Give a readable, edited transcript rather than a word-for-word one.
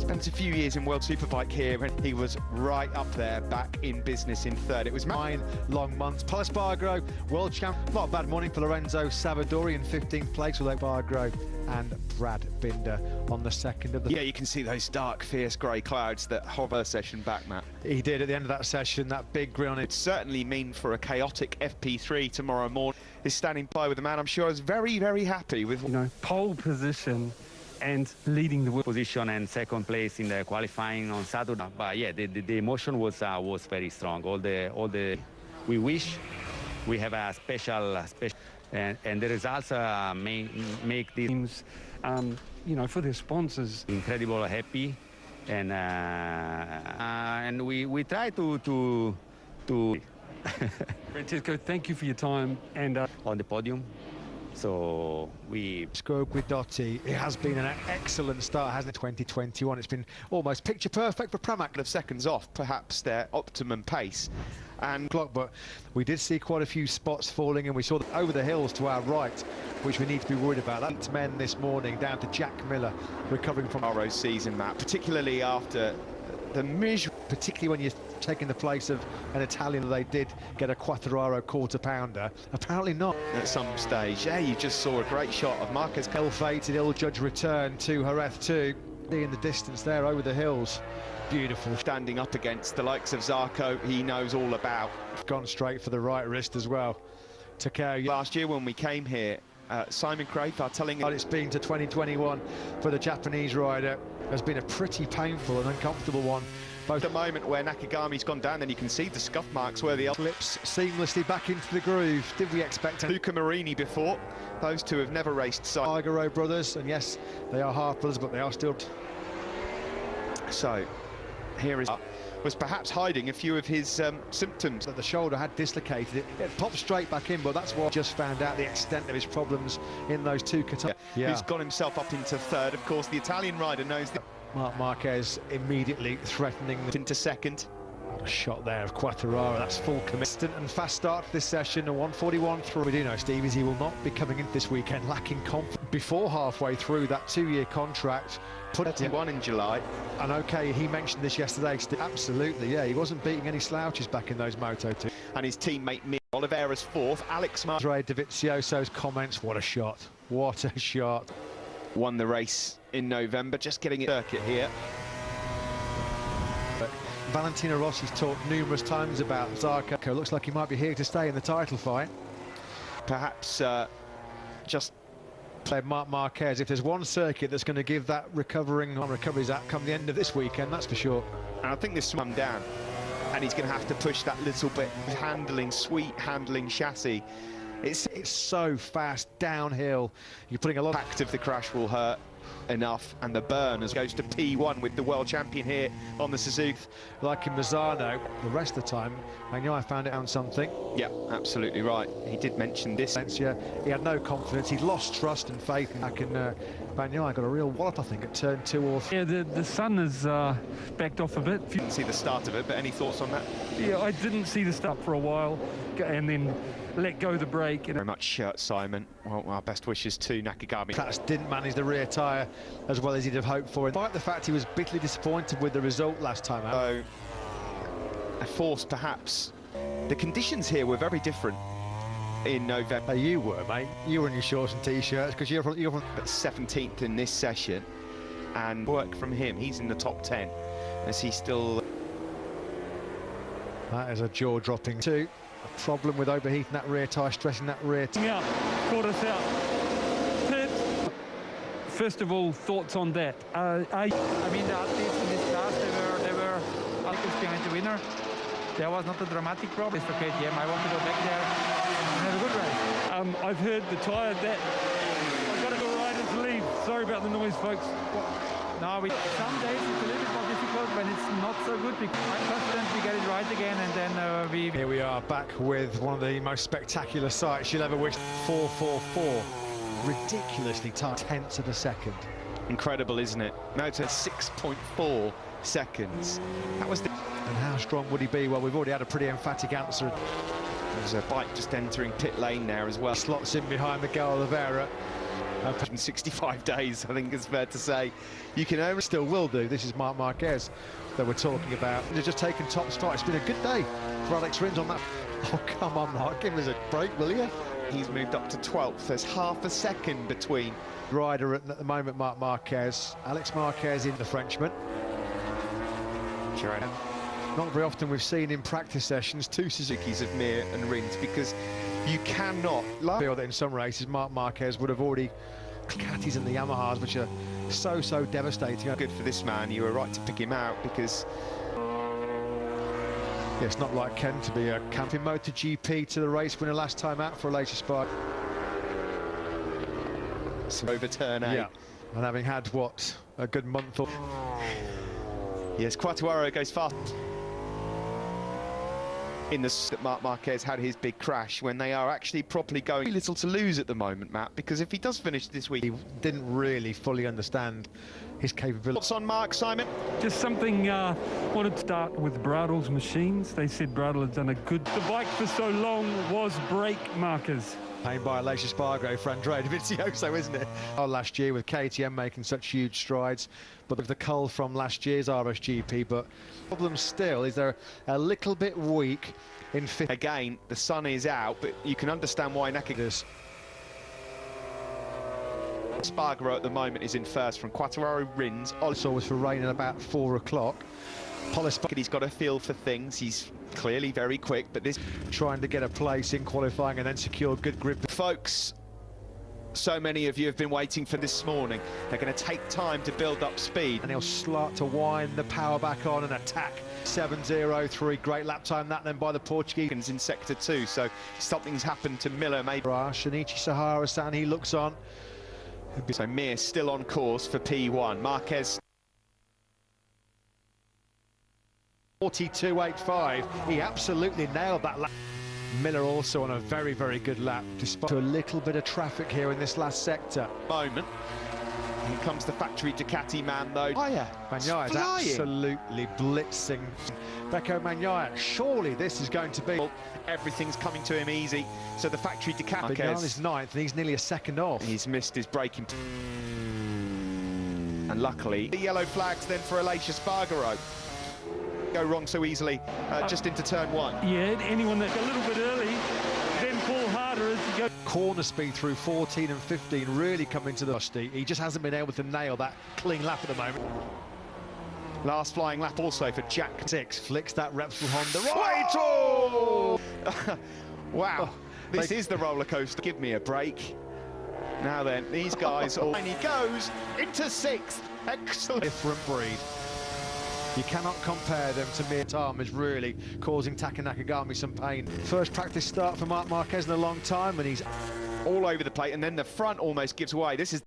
Spent a few years in World Superbike here, and he was right up there, back in business in third. It was 9 long months. Paul Espargaro, world champ. Not a bad morning for Lorenzo Savadori in 15th place, with Espargaro and Brad Binder on the second of the... Yeah, you can see those dark, fierce grey clouds that hover session back, Matt. He did at the end of that session, that big grin on it. Certainly mean for a chaotic FP3 tomorrow morning. Is standing by with the man I'm sure is very, very happy with. You know, pole position and leading the position and second place in the qualifying on Saturday. But yeah, the emotion was very strong. All the we wish we have a special and the results make the teams you know, for their sponsors incredible happy, and we try to Francesco, thank you for your time and on the podium. So we Scope Guidotti. It has been an excellent start, hasn't it? 2021. It's been almost picture perfect for Pramac. Of seconds off, perhaps their optimum pace. And but we did see quite a few spots falling, and we saw over the hills to our right, which we need to be worried about. 8 men this morning, down to Jack Miller, recovering from tomorrow's season, Matt, particularly after the misery. Particularly when you're taking the place of an Italian. They did get a Quattraro quarter pounder. Apparently not. At some stage, yeah, you just saw a great shot of Marquez. Ill-fated, ill-judged return to Jerez 2. In the distance there over the hills. Beautiful. Standing up against the likes of Zarco, he knows all about. Gone straight for the right wrist as well. Takao. Last year when we came here, Simon Craig are telling it's been to 2021 for the Japanese rider has been a pretty painful and uncomfortable one. Both the moment where Nakagami's gone down, then you can see the scuff marks where the slips seamlessly back into the groove. Did we expect Luca Marini before? Those two have never raced side. Espargaro brothers, and yes, they are half brothers, but they are still. So here is was perhaps hiding a few of his symptoms. That the shoulder had dislocated. It popped straight back in, but that's what just found out the extent of his problems in those two Qatar. Yeah. Who's got himself up into third. Of course, the Italian rider knows that. Marc Marquez immediately threatening into second. A shot there of Quattraro, that's full commitment and fast start to this session, a 1:41 through. We do know, Steve, is he will not be coming in this weekend lacking confidence. Before halfway through that 2-year contract, put 31 in July. And okay, he mentioned this yesterday, absolutely, yeah, he wasn't beating any slouches back in those Moto2. And his teammate Oliveira's fourth, Alex Andre Dovizioso's comments, what a shot, what a shot. Won the race in November, just getting it circuit here. But Valentino Rossi's talked numerous times about Zarco. Looks like he might be here to stay in the title fight. Perhaps just play Marc Marquez. If there's one circuit that's going to give that recoveries that come the end of this weekend, that's for sure. And I think this swung down, and he's going to have to push that little bit. Sweet handling chassis. It's so fast downhill. You're putting a lot. Impact of the crash will hurt enough, and the burn as goes to P1 with the world champion here on the Suzuki. Like in Mazzano, the rest of the time, I know I found it on something. Yeah, absolutely right. He did mention this. Yeah, he had no confidence. He'd lost trust and faith. I can. Bagnaia got a real wallop, I think, at turn 2 or 3. Yeah, the sun has backed off a bit. Didn't see the start of it, but any thoughts on that? Yeah, I didn't see the start for a while, and then let go the brake. Very much, Simon. Well, our best wishes to Nakagami. Perhaps didn't manage the rear tyre as well as he'd have hoped for. Despite the fact he was bitterly disappointed with the result last time out. So, a force, perhaps. The conditions here were very different in November. You were, mate. You were in your shorts and t-shirts because you're from 17th in this session, and work from him. He's in the top 10 as he still. That is a jaw-dropping too. A problem with overheating that rear tyre, stressing that rear tyre. Yeah, caught us out. Pit. First of all, thoughts on that? I mean, the athletes in this class, they were athletes behind the winner. There was not a dramatic problem. It's okay, yeah, I want to go back there and have a good race. I've heard the tyre that I've got to go riders leave. Sorry about the noise, folks. No, some days it's a little bit more difficult when it's not so good. I'm confident we get it right again, and then we... Here we are back with one of the most spectacular sights you'll ever wish. 4:44, ridiculously tight, tenths of a second. Incredible, isn't it? Now to 6.4 seconds. That was the... And how strong would he be? Well, we've already had a pretty emphatic answer. There's a bike just entering pit lane there as well. Slots in behind Miguel Oliveira. 165 days, I think it's fair to say. You can only Still will do. This is Marc Marquez that we're talking about. They've just taken top spot. It's been a good day for Alex Rins on that. Oh, come on, Mark, give us a break, will you? He's moved up to 12th. There's half a second between. Rider at the moment, Marc Marquez. Alex Marquez in the Frenchman. Sure. Not very often we've seen in practice sessions two Suzuki's of Mir and Rins, because you cannot feel that in some races Marc Marquez would have already Ducatis and the Yamahas, which are so devastating. Good for this man. You were right to pick him out, because yeah, it's not like Ken to be a camping MotoGP to the race winner last time out for Aleix Espargaro. Overturn A. Yeah, and having had what, a good month or yes, Quartararo goes fast in the that Marc Marquez had his big crash, when they are actually properly going. Little to lose at the moment, Matt, because if he does finish this week, he didn't really fully understand his capability. What's on Mark, Simon? Just something, wanted to start with Bradl's machines. They said Bradl had done a good... The bike for so long was brake markers. Played by Aleix Espargaro for Andrea Dovizioso, isn't it? Last year with KTM making such huge strides, but with the cull from last year's RSGP. But the problem still is they're a little bit weak in fifth. Again, the sun is out, but you can understand why Nakagis. Espargaro at the moment is in first from Quartararo, Rins. Also was for rain at about 4 o'clock. He's got a feel for things. He's clearly very quick, but this trying to get a place in qualifying and then secure good grip. Folks, so many of you have been waiting for this morning. They're going to take time to build up speed, and he'll start to wind the power back on and attack. 7:03, great lap time that then by the Portuguese in sector 2. So something's happened to Miller, maybe. Shinichi Sahara-san, he looks on. So Mir still on course for P1. Marquez 42.85. He absolutely nailed that lap. Miller also on a very good lap, despite a little bit of traffic here in this last sector. Moment. Here comes the factory Ducati man, though. Bagnaia is absolutely blitzing. Pecco Bagnaia, surely this is going to be... Well, everything's coming to him easy, so the factory Ducati... Bagnaia is 9th, and he's nearly a second off. He's missed his braking... And luckily, the yellow flags then for Aleix Espargaro. Go wrong so easily, just into turn 1. Yeah, anyone that's a little bit early, then pull harder as you go. Corner speed through 14 and 15 really come into the rusty. He just hasn't been able to nail that clean lap at the moment. Last flying lap also for Jack. 6 flicks that Repsol Honda right. Oh! Wow, this is the roller coaster. Give me a break. Now then, these guys all... And he goes into 6th. Excellent. Different breed. You cannot compare them to Mir. Time is really causing Taka Nakagami some pain. First practice start for Marc Marquez in a long time, and he's all over the plate, and then the front almost gives way. This is